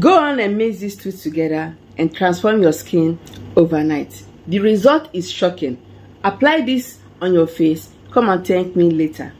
Go on and mix these two together and transform your skin overnight. The result is shocking. Apply this on your face. Come and thank me later.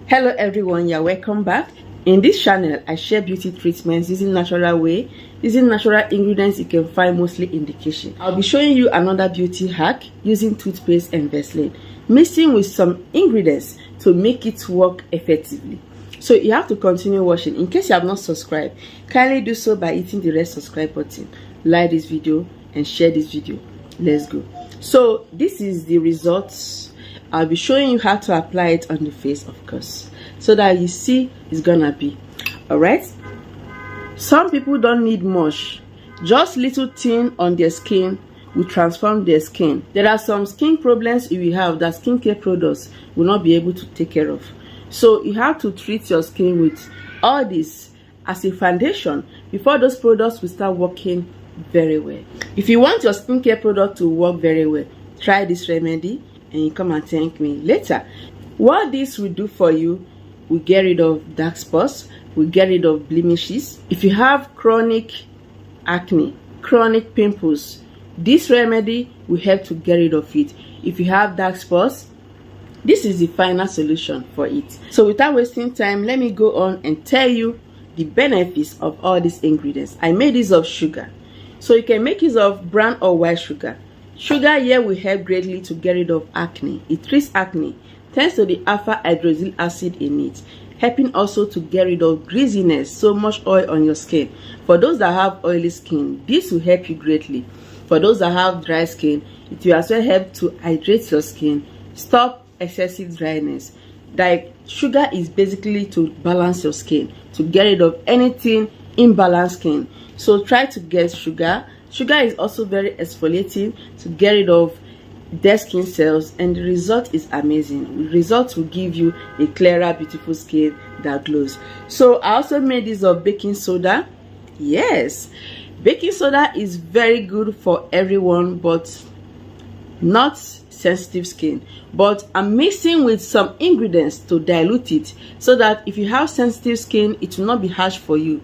Hello everyone, you're welcome back. In this channel, I share beauty treatments using natural way, using natural ingredients you can find mostly in the kitchen. I'll be showing you another beauty hack using toothpaste and Vaseline, mixing with some ingredients to make it work effectively. So you have to continue watching. In case you have not subscribed, kindly do so by hitting the red subscribe button, like this video and share this video. Let's go. So this is the results. I'll be showing you how to apply it on the face, of course, so that you see it's gonna be all right. Some people don't need much, just little thing on their skin will transform their skin. There are some skin problems you will have that skincare products will not be able to take care of. So you have to treat your skin with all this as a foundation before those products will start working very well. If you want your skincare product to work very well, try this remedy and you come and thank me later. What this will do for you, will get rid of dark spots, will get rid of blemishes. If you have chronic acne, chronic pimples, this remedy will help to get rid of it. If you have dark spots, this is the final solution for it. So without wasting time, let me go on and tell you the benefits of all these ingredients. I made use of sugar, so you can make use of brown or white sugar. Sugar here will help greatly to get rid of acne. It treats acne thanks to the alpha hydroxyl acid in it, helping also to get rid of greasiness, so much oil on your skin. For those that have oily skin, this will help you greatly. For those that have dry skin, it will as well help to hydrate your skin, stop excessive dryness. Like sugar is basically to balance your skin, to get rid of anything imbalanced skin. So try to get sugar. Sugar is also very exfoliating to get rid of dead skin cells, and the result is amazing. The result will give you a clearer, beautiful skin that glows. So I also made this of baking soda. Yes, baking soda is very good for everyone, but not sensitive skin. But I'm mixing with some ingredients to dilute it, so that if you have sensitive skin, it will not be harsh for you.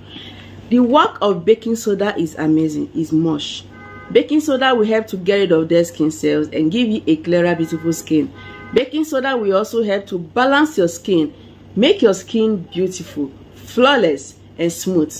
The work of baking soda is amazing. It's mush. Baking soda will help to get rid of dead skin cells and give you a clearer, beautiful skin. Baking soda will also help to balance your skin, make your skin beautiful, flawless and smooth.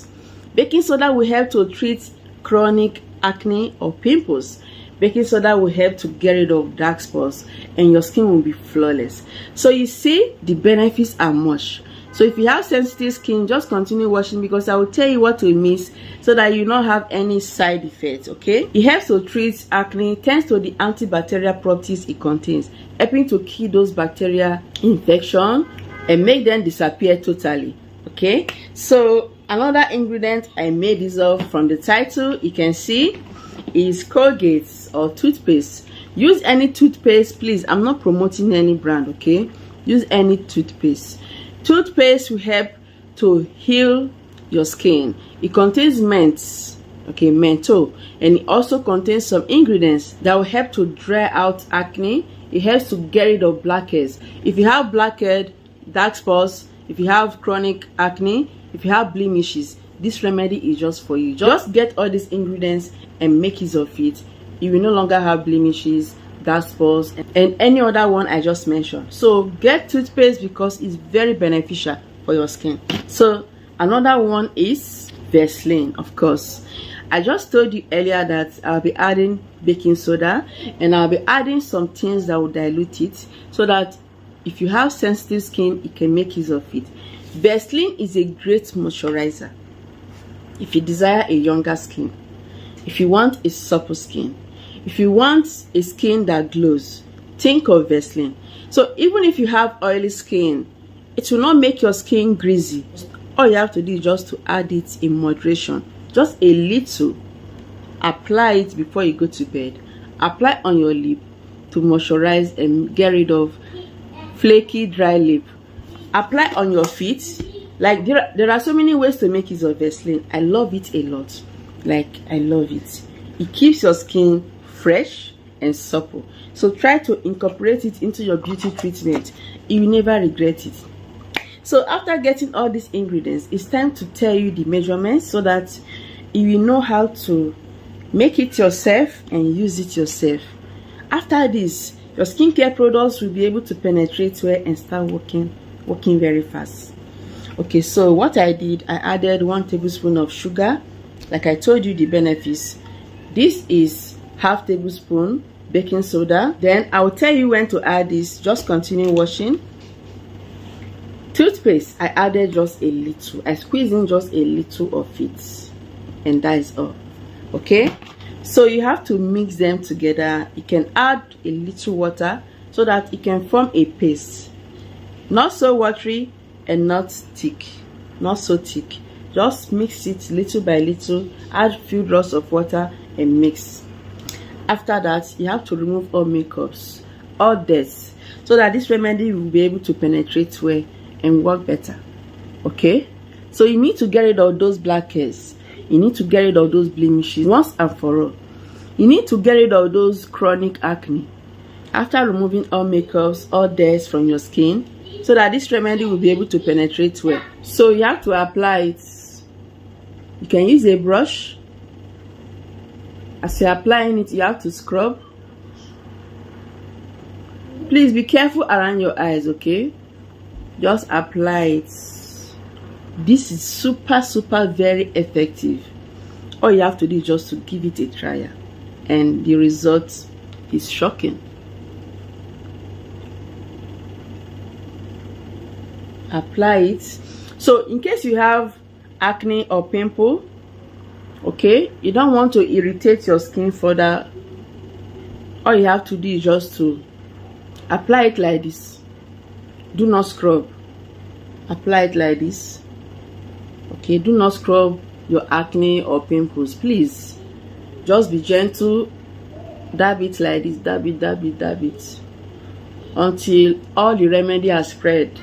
Baking soda will help to treat chronic acne or pimples. Baking soda will help to get rid of dark spots and your skin will be flawless. So you see, the benefits are much. So if you have sensitive skin, just continue watching, because I will tell you what to miss so that you not have any side effects. Okay, it helps to treat acne thanks to the antibacterial properties it contains, helping to kill those bacteria infection and make them disappear totally. Okay, so another ingredient I made this of, from the title you can see, is Colgate or toothpaste. Use any toothpaste, please. I'm not promoting any brand, okay? Use any toothpaste. Toothpaste will help to heal your skin. It contains mint, okay, menthol, and it also contains some ingredients that will help to dry out acne. It helps to get rid of blackheads. If you have blackhead, dark spots, if you have chronic acne, if you have blemishes, this remedy is just for you. Just get all these ingredients and make use of it. You will no longer have blemishes, dark spots, and any other one I just mentioned. So get toothpaste because it's very beneficial for your skin. So another one is Vaseline, of course. I just told you earlier that I'll be adding baking soda and I'll be adding some things that will dilute it, so that if you have sensitive skin, you can make use of it. Vaseline is a great moisturizer if you desire a younger skin, if you want a supple skin, if you want a skin that glows, think of Vaseline. So even if you have oily skin, it will not make your skin greasy. All you have to do is just to add it in moderation, just a little. Apply it before you go to bed. Apply on your lip to moisturize and get rid of flaky, dry lip. Apply on your feet. Like there are so many ways to make use of Vaseline. I love it a lot. Like I love it. It keeps your skin fresh and supple. So try to incorporate it into your beauty treatment. You will never regret it. So after getting all these ingredients, it's time to tell you the measurements so that you know how to make it yourself and use it yourself. After this, your skincare products will be able to penetrate well and start working very fast. Okay, so what I did, I added 1 tablespoon of sugar. Like I told you the benefits. This is half tablespoon baking soda. Then I'll tell you when to add this. Just continue washing. Toothpaste, I added just a little. I squeezed in just a little of it, and that is all. Okay, so you have to mix them together. You can add a little water so that it can form a paste, not so watery and not thick, not so thick. Just mix it little by little, add a few drops of water and mix. After that, you have to remove all makeups, all dirt, so that this remedy will be able to penetrate well and work better. Okay, so you need to get rid of those black hairs. You need to get rid of those blemishes once and for all. You need to get rid of those chronic acne after removing all makeups, all dirt from your skin, so that this remedy will be able to penetrate well. So you have to apply it. You can use a brush. As you're applying it, you have to scrub. Please be careful around your eyes, okay? Just apply it. This is super very effective. All you have to do is just to give it a try, and the result is shocking. Apply it. So in case you have acne or pimple, okay, you don't want to irritate your skin further, all you have to do is just to apply it like this. Do not scrub. Apply it like this. Okay, do not scrub your acne or pimples, please. Just be gentle. Dab it like this. Dab it, dab it, dab it, until all the remedy has spread.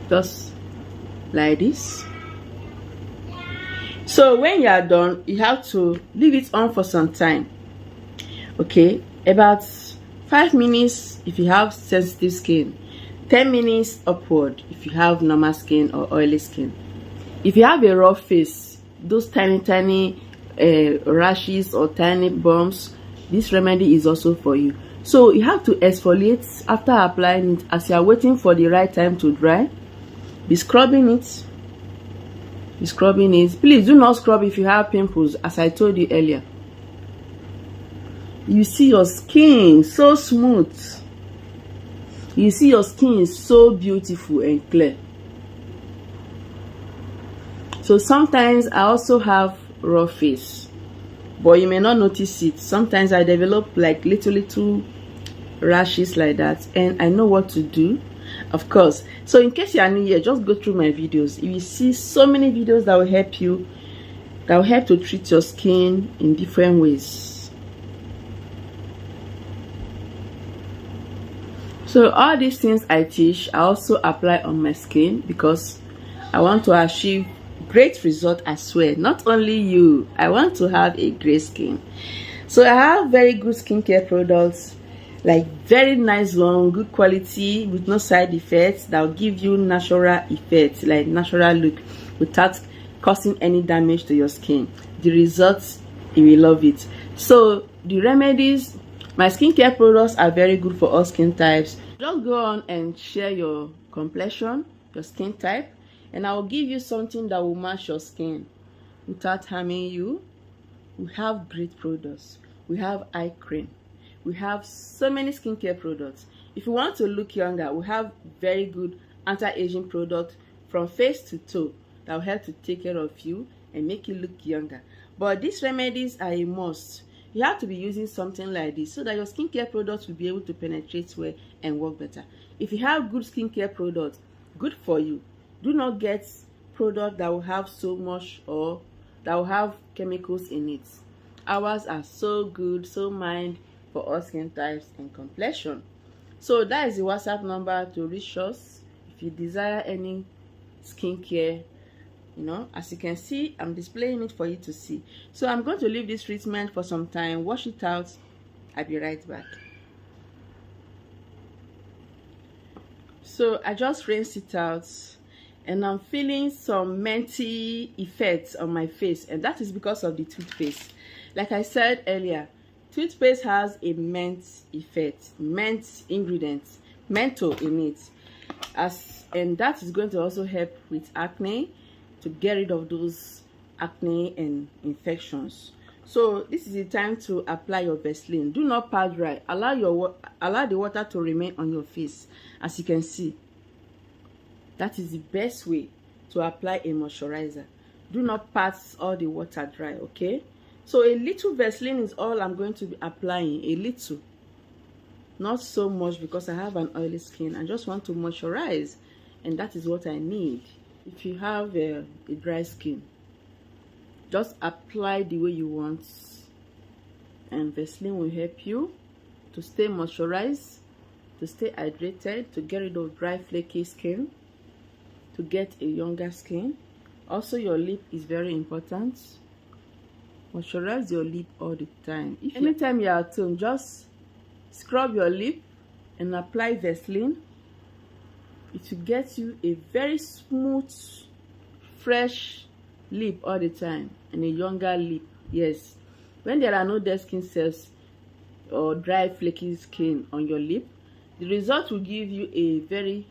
Just like this. So when you are done, you have to leave it on for some time. Okay, about 5 minutes if you have sensitive skin, 10 minutes upward if you have normal skin or oily skin. If you have a rough face, those tiny rashes or tiny bumps, this remedy is also for you. So you have to exfoliate after applying it. As you are waiting for the right time to dry, be scrubbing it. Be scrubbing it. Please do not scrub if you have pimples, as I told you earlier. You see your skin so smooth. You see your skin is so beautiful and clear. So sometimes I also have rough face, but you may not notice it. Sometimes I develop like little rashes like that, and I know what to do, of course. So in case you are new here, just go through my videos. You will see so many videos that will help you, that will help to treat your skin in different ways. So all these things I teach, I also apply on my skin, because I want to achieve great result as well. Not only you, I want to have a great skin. So I have very good skincare products, like very nice one, good quality with no side effects, that will give you natural effects, like natural look, without causing any damage to your skin. The results, you will love it. So the remedies, my skincare products are very good for all skin types. Just go on and share your complexion, your skin type, and I will give you something that will match your skin without harming you. We have great products. We have eye cream. We have so many skincare products. If you want to look younger, we have very good anti-aging products from face to toe that will help to take care of you and make you look younger. But these remedies are a must. You have to be using something like this so that your skincare products will be able to penetrate well and work better. If you have good skincare products, good for you. Do not get products that will have so much or that will have chemicals in it. Ours are so good, so mild for all skin types and complexion. So that is the WhatsApp number to reach us if you desire any skincare. You know, as you can see, I'm displaying it for you to see. So I'm going to leave this treatment for some time, wash it out. I'll be right back. So I just rinsed it out, and I'm feeling some minty effects on my face, and that is because of the toothpaste. Like I said earlier, toothpaste has a mint effect, mint ingredients, menthol in it, and that is going to also help with acne, to get rid of those acne and infections. So this is the time to apply your Vaseline. Do not pat dry. Allow the water to remain on your face. As you can see, that is the best way to apply a moisturizer. Do not pat all the water dry, okay? So a little Vaseline is all I'm going to be applying. A little, not so much, because I have an oily skin. I just want to moisturize, and that is what I need. If you have a dry skin, just apply the way you want, and Vaseline will help you to stay moisturized, to stay hydrated, to get rid of dry flaky skin, to get a younger skin. Also, your lip is very important. Moisturize your lip all the time. Anytime you're at home, just scrub your lip and apply Vaseline. It will get you a very smooth, fresh lip all the time, and a younger lip. Yes, when there are no dead skin cells or dry flaky skin on your lip, the result will give you a very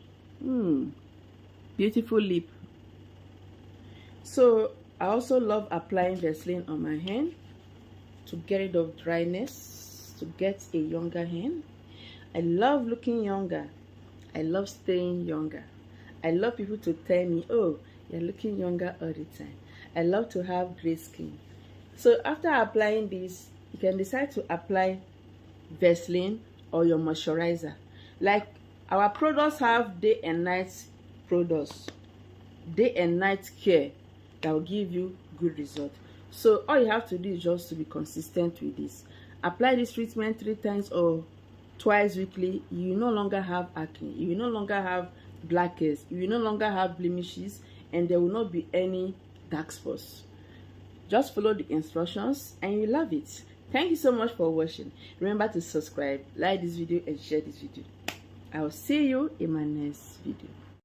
beautiful lip. So I also love applying Vaseline on my hand to get rid of dryness, to get a younger hand. I love looking younger. I love staying younger. I love people to tell me, oh, you're looking younger all the time. I love to have great skin. So after applying this, you can decide to apply Vaseline or your moisturizer. Like our products have day and night products, day and night care that will give you good result. So all you have to do is just to be consistent with this. Apply this treatment 3 times or twice weekly. You will no longer have acne, you will no longer have blackheads, you will no longer have blemishes, and there will not be any dark spots. Just follow the instructions and you love it. Thank you so much for watching. Remember to subscribe, like this video, and share this video. I will see you in my next video.